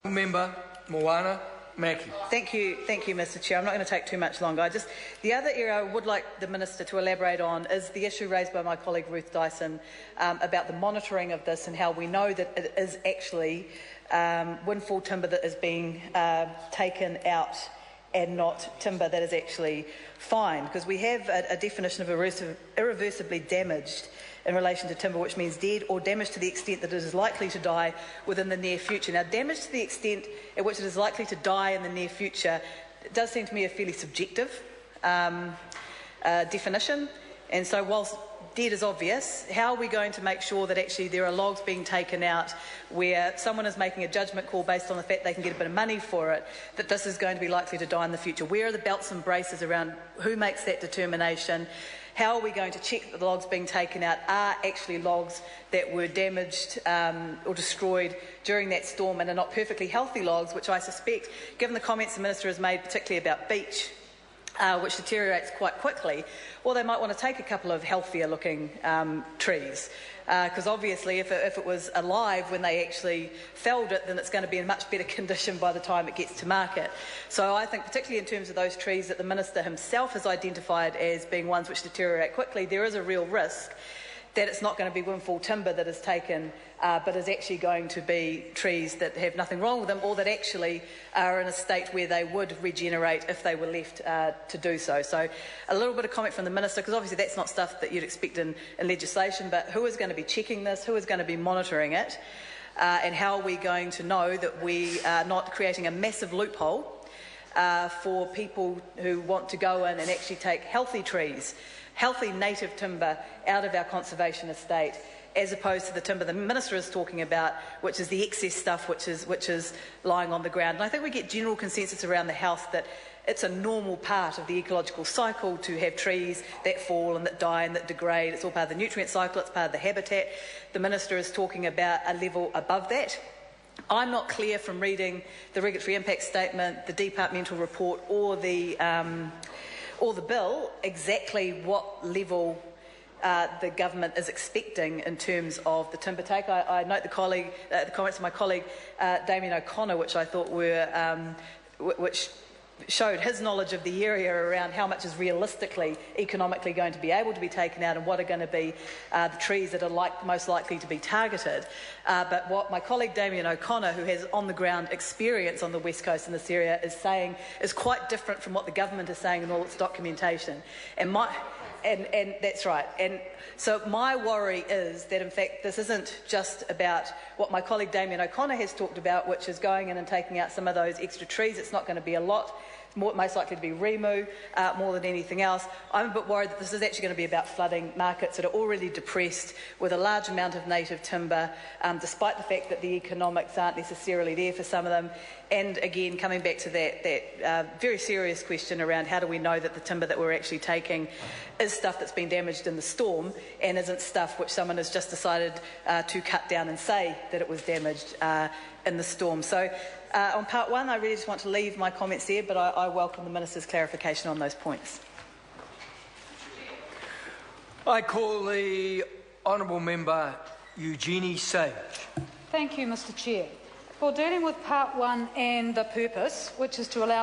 Member Moana Maki. Thank you, Mr. Chair. I'm not going to take too much longer. The other area I would like the Minister to elaborate on is the issue raised by my colleague Ruth Dyson about the monitoring of this and how we know that it is actually windfall timber that is being taken out and not timber that is actually fine, because we have a definition of irreversibly damaged in relation to timber, which means dead or damaged to the extent that it is likely to die within the near future. Now, damage to the extent at which it is likely to die in the near future, it does seem to me a fairly subjective definition. And so whilst dead is obvious, how are we going to make sure that actually there are logs being taken out where someone is making a judgment call based on the fact they can get a bit of money for it, that this is going to be likely to die in the future? Where are the belts and braces around who makes that determination? How are we going to check that the logs being taken out are actually logs that were damaged or destroyed during that storm and are not perfectly healthy logs, which I suspect, given the comments the Minister has made, particularly about beech, which deteriorates quite quickly, well, they might want to take a couple of healthier looking trees, because obviously if it was alive when they actually felled it, then it's going to be in much better condition by the time it gets to market. So I think, particularly in terms of those trees that the Minister himself has identified as being ones which deteriorate quickly, there is a real risk that it's not going to be windfall timber that is taken, but is actually going to be trees that have nothing wrong with them, or that actually are in a state where they would regenerate if they were left to do so. So a little bit of comment from the Minister, because obviously that's not stuff that you'd expect in legislation, but who is going to be checking this, who is going to be monitoring it, and how are we going to know that we are not creating a massive loophole for people who want to go in and actually take healthy trees, healthy native timber out of our conservation estate, as opposed to the timber the Minister is talking about, which is the excess stuff which is lying on the ground. And I think we get general consensus around the House that it's a normal part of the ecological cycle to have trees that fall and that die and that degrade. It's all part of the nutrient cycle, it's part of the habitat. The Minister is talking about a level above that. I'm not clear from reading the regulatory impact statement, the departmental report, or the bill exactly what level the government is expecting in terms of the timber take. I note the comments of my colleague Damien O'Connor, which I thought were which showed his knowledge of the area around how much is realistically, economically going to be able to be taken out and what are going to be the trees that are most likely to be targeted. But what my colleague Damien O'Connor, who has on-the-ground experience on the West Coast in this area, is saying is quite different from what the government is saying in all its documentation. And that's right. And so my worry is that, in fact, this isn't just about what my colleague Damien O'Connor has talked about, which is going in and taking out some of those extra trees. It's not going to be a lot. Most likely to be remu more than anything else. I'm a bit worried that this is actually going to be about flooding markets that are already depressed with a large amount of native timber, despite the fact that the economics aren't necessarily there for some of them. And again, coming back to that very serious question around how do we know that the timber that we're actually taking is stuff that's been damaged in the storm and isn't stuff which someone has just decided to cut down and say that it was damaged in the storm. So on part one, I really just want to leave my comments there, but I welcome the Minister's clarification on those points. I call the Honourable Member Eugenie Sage. Thank you, Mr. Chair. For dealing with part one and the purpose, which is to allow